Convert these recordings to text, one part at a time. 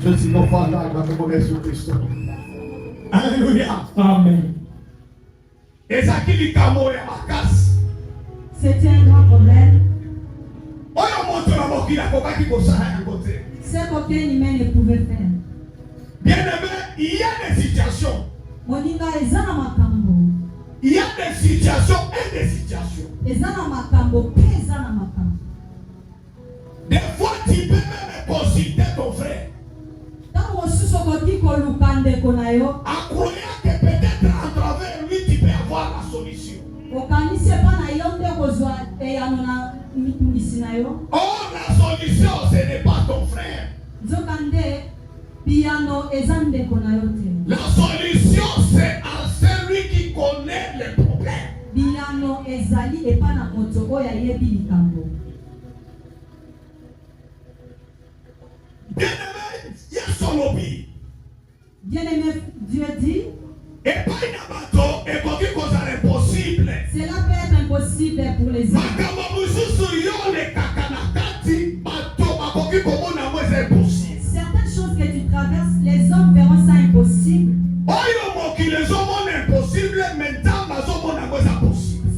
Je suis confortable avec mon Jésus-Christ. Alléluia. Amen. C'était un grand problème. Ce qu'aucun humain ne pouvait faire. Bien-aimé, il y a des situations. Il y a des situations et des situations. Des fois, tu peux même consulter ton frère. En croyant que peut-être à travers lui, tu peux avoir la solution. Or, la solution, ce n'est pas ton frère. La solution, c'est à celui qui connaît les problèmes. Bien-aimé, il y a son lobby. Bien-aimé, Dieu dit, et pas une bateau, et pour qui cause impossible. Cela peut être impossible pour les hommes. Certaines choses que tu traverses, les hommes verront ça impossible.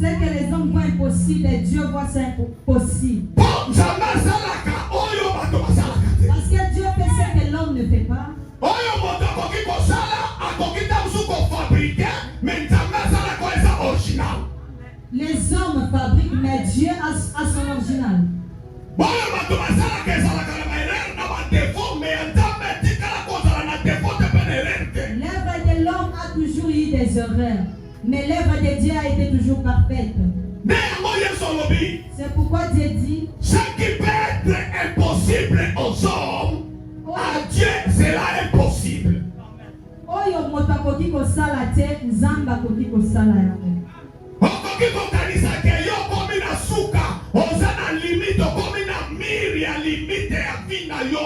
Ce que les hommes voient impossible, et Dieu voit ça impossible. Parce que Dieu fait ce que l'homme ne fait pas. Oyo moto akoki kosala akoki tabusu kofabrike mais nzambe azala koeza original. Les hommes fabriquent, mais Dieu a son original. Oyo bato bazalaka ezalaka na baerreur na badefo mais nzambe etikala kozala na defo te mpe na erreur te. L'œuvre de l'homme a toujours eu des erreurs, mais l'œuvre de Dieu a été toujours parfaite. Nde yango Yesu alobi. C'est pourquoi Dieu dit, Ce qui peut être impossible aux hommes, à Dieu sera impossible. oyo moto akoki kosala te, Nzambe akoki kosala yango. Okoki kokanisa ke yo komi na suka oza na limite okomi na miri ya limite ya vi na yo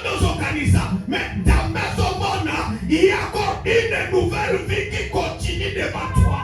tozokanisa mais nzambe azomona yako une nouvelle vie qui continue devant toi.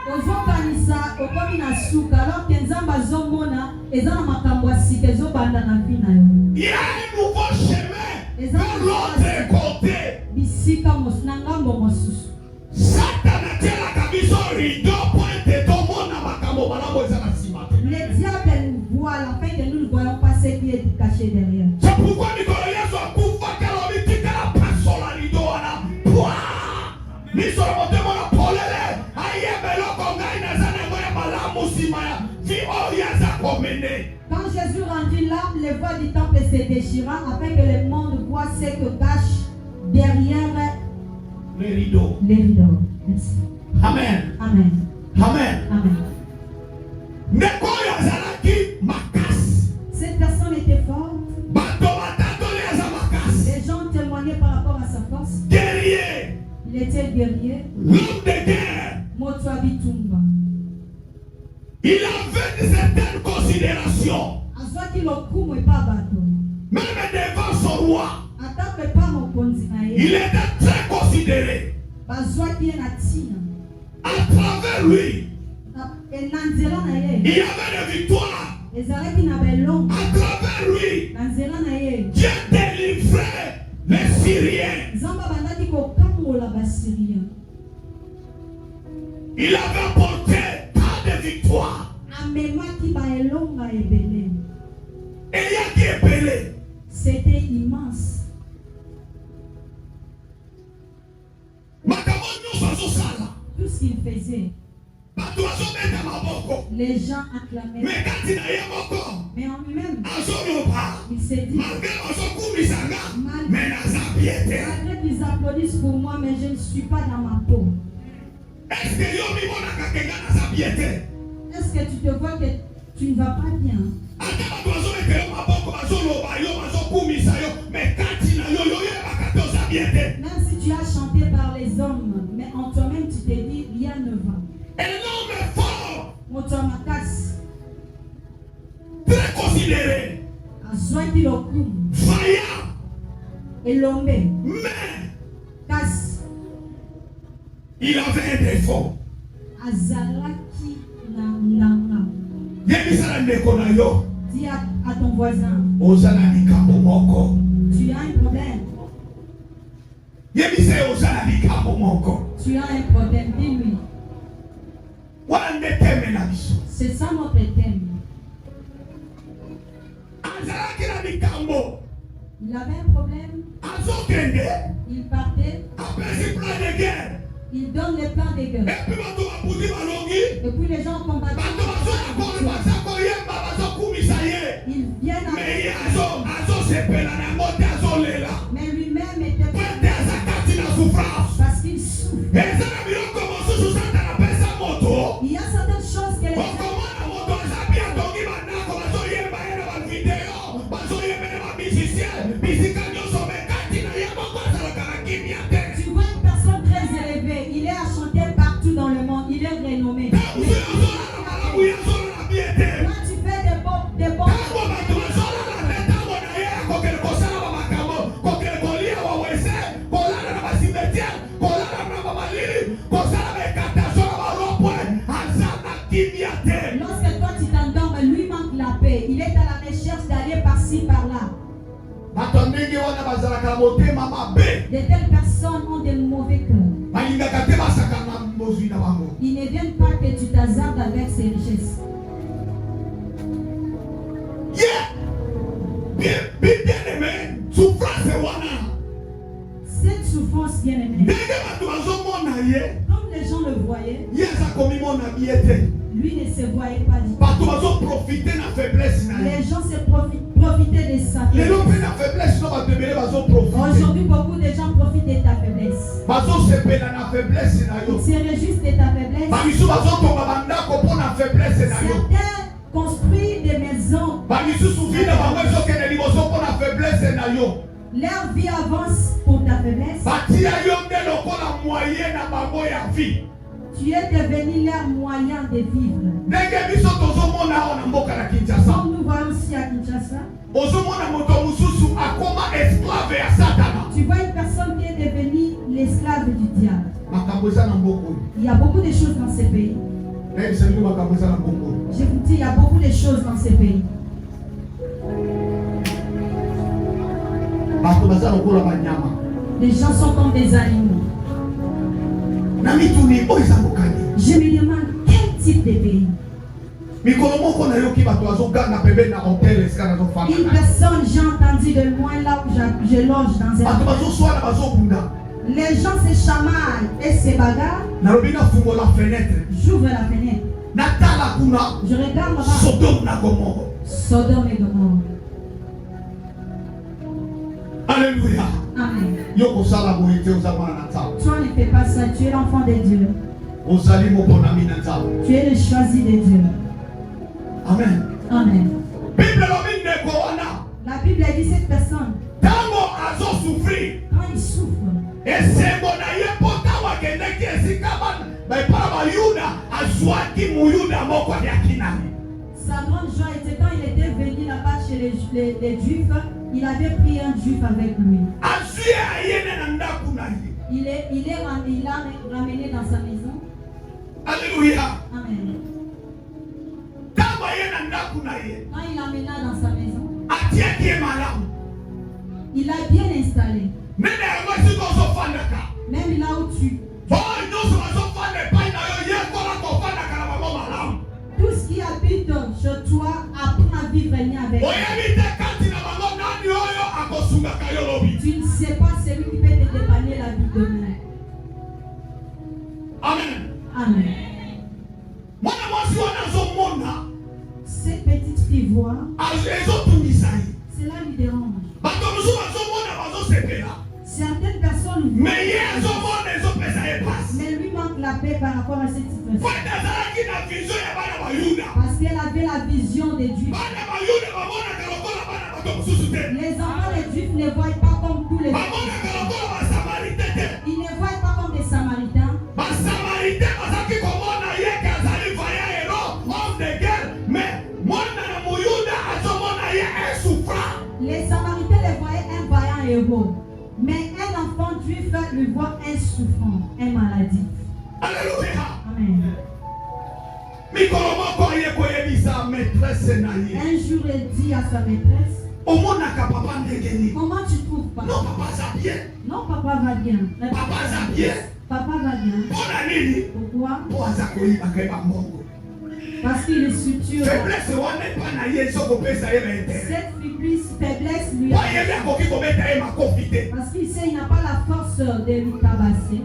Ozokanisa okomi na suka alors que Nzambe azomona eza na makambo ya sika ezobanda na vi na yo. Il y a un nouveau chemin de l'autre côté. Bisika na ngambo mosusu. Satan atielaka biso rido pointe tomona makambo malamu eza na nsima te. Le diable nous voit afin que nous ne voyons pas ce qui est caché derrière. C'est pourquoi mikolo Yesu akufaka lobi tikala pasola rido wana pwa misolo motema na polele ayebeloko ngai naza nango ya malamu nsima ya vi oyo aza komene. Quand Jésus rendit l'âme, les voies du temple se déchira afin que le monde voit ce que cache derrière les rideaux. Les rideaux. Merci. Amen. Amen. Amen. Amen. Ndeko oyo azalaki makasi. Cette personne était forte. Bato batatoli aza makasi. Les gens témoignaient par rapport à sa force. Guerrier. Il était guerrier. L'homme de guerre. Moto Bitumba. Il avait une certaine considération. Même devant son roi. Il était très considéré. À travers lui, il y avait des victoires. À travers lui, Dieu délivrait les Syriens. Il avait apporté tant de victoires. Et il y a qui est belé. C'était immense. Tout ce qu'il faisait, les gens acclamaient. Mais en lui-même, il s'est dit, malgré qu'ils applaudissent pour moi, mais je ne suis pas dans ma peau. Est-ce que tu te vois que tu ne vas pas bien? Même si tu as chanté par les hommes, mais en toi-même tu te dis rien ne va. Un homme fort, très considéré, vaillant, mais il avait un défaut. Dis à ton voisin, tu as un problème. Tu as un problème, dis-lui. C'est ça notre thème. Il avait un problème. Il partait. Il donne les plans de guerre. Et puis les gens combattent. Ils viennent mais lui-même était parce qu'il souffre. Il y a certaines choses que les gens tu vois une personne très élevée, il est à chanter partout dans le monde, il est renommé. Quand tu fais des bons lorsque toi tu t'endors, lui manque la paix. Il est à la recherche d'aller par-ci, par-là. De telles personnes ont des mauvais cœurs. Ils ne viennent pas que tu t'hasardes avec ses richesses. Bien aimé, bien-aimé. Comme les gens le voyaient, lui ne se voyait pas du tout. Les gens se profitaient de sa faiblesse. Aujourd'hui, beaucoup de gens profitent de ta faiblesse. Ils se réjouissent de ta faiblesse. Certains construisent des maisons. Leur vie avance pour ta faiblesse. Tu es devenu leur moyen de vivre. Comme nous voyons ici à Kinshasa, tu vois une personne qui est devenue l'esclave du diable. Il y a beaucoup de choses dans ces pays. Je vous dis, il y a beaucoup de choses dans ces pays. Les gens sont comme des animaux. Je me demande quel type de pays. Une personne, j'ai entendu de loin là où je loge dans un. Les gens se chamaillent et se bagarrent. J'ouvre la fenêtre. Je regarde là-bas. Sodome et Gomorrhe. Alléluia. Amen. Toi ne fais pas ça, tu es l'enfant de Dieu. Tu es le choisi de Dieu. Amen. Amen. La Bible a dit cette personne. Quand il souffre. Sa grande joie était quand il était venu là-bas chez les Juifs. Il avait pris un Juif avec lui. Il l'a ramené dans sa maison. Alléluia. Amen. Quand il l'amena dans sa maison, il l'a bien installé. Même là où tu. Tout ce qui habite chez toi apprend à vivre bien avec. Tu ne sais pas celui qui peut te dépanner la vie demain. Amen. Amen. Cette petite fille voit. Cela lui dérange. Certaines personnes voient. Mais lui manque la paix par rapport à cette situation. Parce qu'elle avait la vision des Juifs. Les enfants des Juifs ne voient pas comme tous les autres. Ils ne voient pas comme des Samaritains. Les Samaritains les voyaient un vaillant héros. Mais un enfant juif lui voit un souffrant, un maladif. Alléluia. Amen. Un jour, il dit à sa maîtresse, comment tu trouves papa? Non, papa va bien. Non, papa va bien. Papa va bien. Papa va bien. Pourquoi? Parce qu'il est suture. Cette faiblesse lui a... Parce qu'il sait qu'il n'a pas la force de lui tabasser.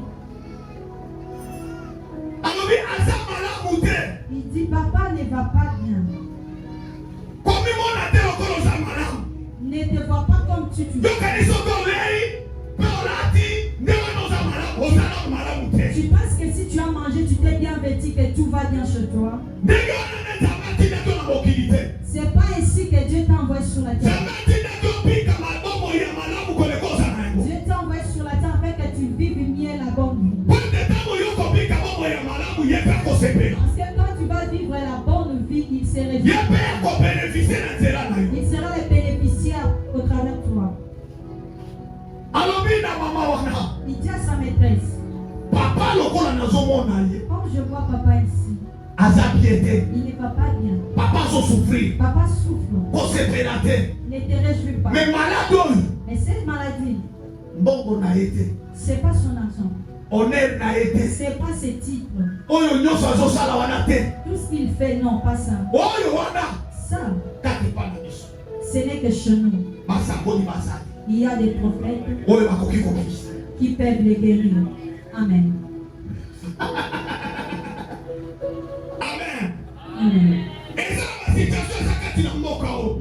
Il dit, papa ne va pas bien. Ne te vois pas comme tu veux. Tu penses que si tu as mangé, tu t'es bien vêtu, que tout va bien chez toi. C'est pas ainsi que Dieu t'a envoyé sur la terre. Dieu t'a envoyé sur la terre afin que tu vives mieux la bonne vie. Parce que quand tu vas vivre la bonne vie, il se réjouit. Il sera le bénéficiaire au travers de toi. Il dit à sa maîtresse, comme je vois papa ici, il ne va pas bien. Papa souffre. Papa souffre. Ne te réjouis pas. Mais Mais cette maladie, c'est pas son argent. C'est pas ses titres. Tout ce qu'il fait, non, pas ça. Ça, ce n'est que chez nous. Il y a des prophètes qui peuvent les guérir. Amen. Amen. Amen.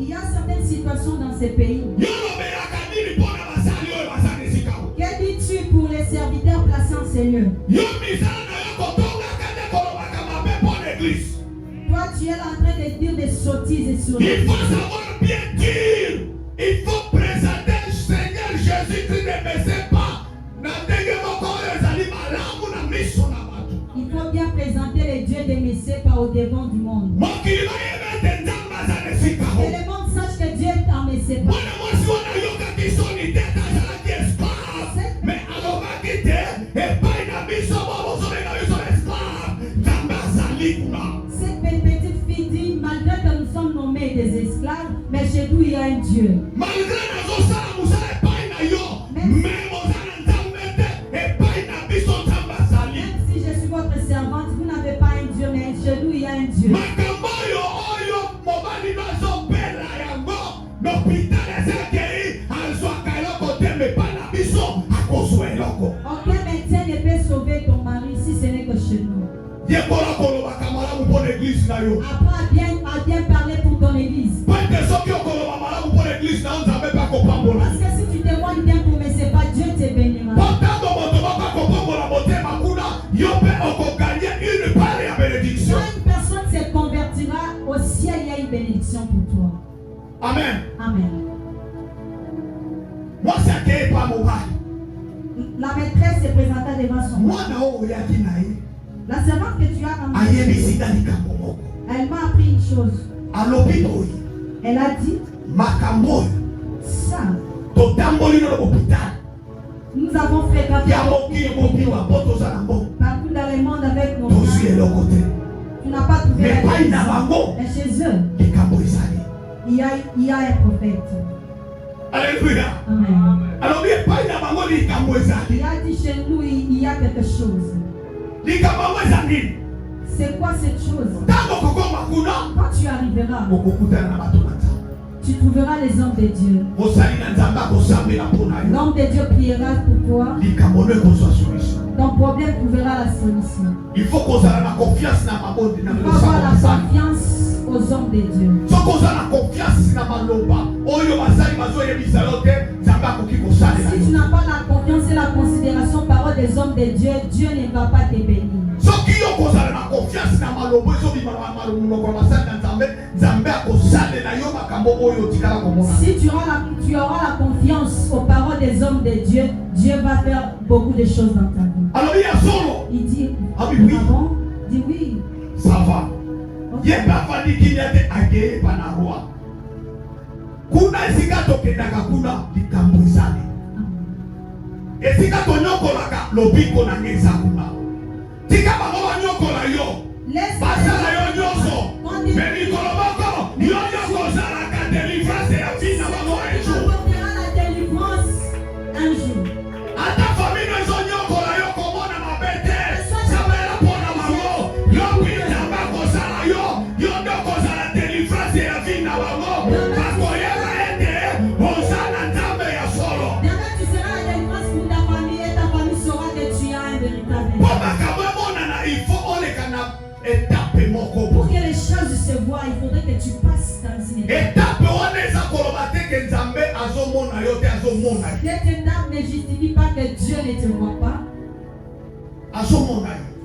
Il y a certaines situations dans ces pays. Que dis-tu pour les serviteurs placés en ces lieux? Toi, tu es en train de dire des sottises sur il faut savoir bien dire. Il faut présenter le Seigneur Jésus-Christ ne baissez pas. Il faut bien présenter les dieux des messieurs pas au devant du monde. Et le monde sache que Dieu est en messieurs pas. Cette petite fille dit, malgré que nous sommes nommés des esclaves, mais chez nous il y a un Dieu. Même si je suis votre servante, vous n'avez pas un Dieu, mais chez nous il y a un Dieu. Aucun médecin ne peut sauver ton mari si ce n'est que chez nous. Apprends à bien parler pour ton église. Parce que si tu témoignes bien pour mais c'est pas Dieu te bénira. Quand une personne se convertira, au ciel il y a une bénédiction pour toi. Amen. Amen. Moi c'est pas mon mari. La maîtresse se présenta devant son mari. La servante que tu as ramenée, elle m'a appris une chose. Elle a dit, ça, nous avons fréquenté partout dans le monde avec nos frères. Tu n'as pas trouvé la guérison. Et chez eux, il y a un prophète. Alléluia. Amen. Alors, Il a dit chez nous, il y a quelque chose. C'est quoi cette chose? Quand tu arriveras, tu trouveras les hommes de Dieu. L'homme de Dieu priera pour toi. Ton problème trouvera la solution. Il faut avoir la confiance aux hommes de Dieu. Si tu n'as pas la confiance et la considération parole des hommes de Dieu, Dieu ne va pas te bénir. Si tu auras la confiance aux paroles des hommes de Dieu, Dieu va faire beaucoup de choses dans ta vie. Alors il dit, ah oui, oui. Bon? Il dit oui. Ça va. Okay. Kuna esika tokendaka kuna likambo ezali. Esika tonyokolaka lobiko na ngeza kuna. Tika bango banyokola yo. Basala yo nyonso. Mais likoloboko yo nyoko zalaka délivrance ya vie na bango un jour. La délivrance un jour. Ata famille ezo nyokola yo komona mabete. Sabela pona bango. Yo kwita bako zala yo. Yo nyoko zala délivrance ya vie na bango. Pour que les choses se voient, il faudrait que tu passes dans une étape. Cette étape ne justifie pas que Dieu ne te voit pas.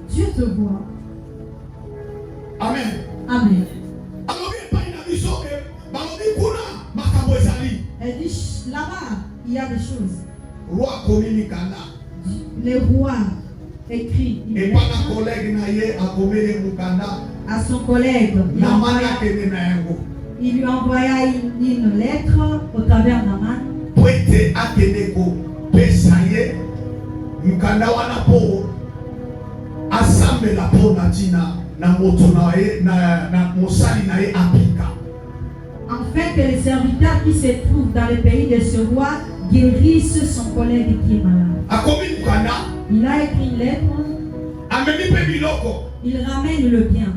Dieu te voit. Amen. Amen. Elle dit là-bas, il y a des choses. Le roi écrit à son collègue. Il lui envoya une lettre au travers d'Aman. Afin que les serviteurs qui se trouvent dans le pays de ce roi guérissent son collègue qui est malade. Il a écrit une lettre. Il ramène le bien.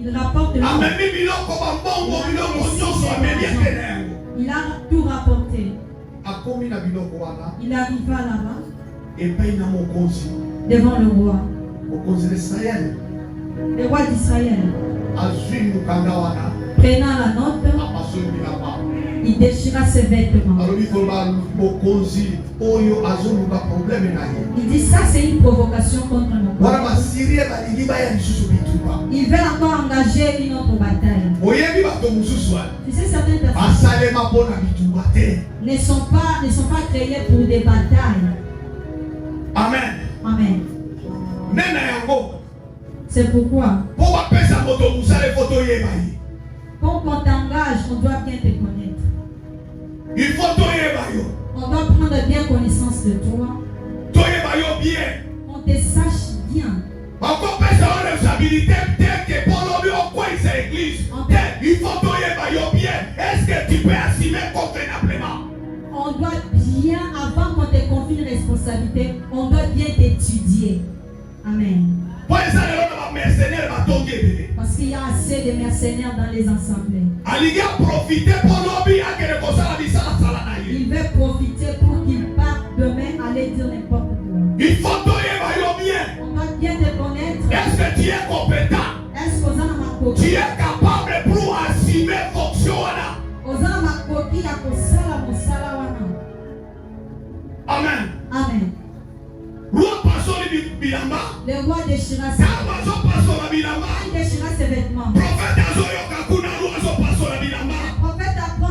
Il rapporte le bien. Il a tout rapporté. Il arriva là-bas devant le roi. Le roi d'Israël, prenant la note, il déchira ses vêtements. Il dit ça, c'est une provocation contre mon peuple. Ils veulent encore engager une autre bataille. Tu sais, certaines personnes ne sont pas créées pour des batailles. Amen. Amen. C'est pourquoi, quand on t'engage, on doit bien te connaître. On doit prendre bien connaissance de toi. On te sache bien. Est-ce que tu peux assumer convenablement? On doit bien, avant qu'on te confie une responsabilité, on doit bien t'étudier. Amen. Parce qu'il y a assez de mercenaires dans les assemblées. Il veut profiter pour qu'il parte demain aller dire n'importe quoi. On doit bien te connaître. Est-ce que tu es compétent? Est-ce que tu es capable pour assumer fonction? Amen. Amen. Le roi déchira ses vêtements. Le prophète apprend.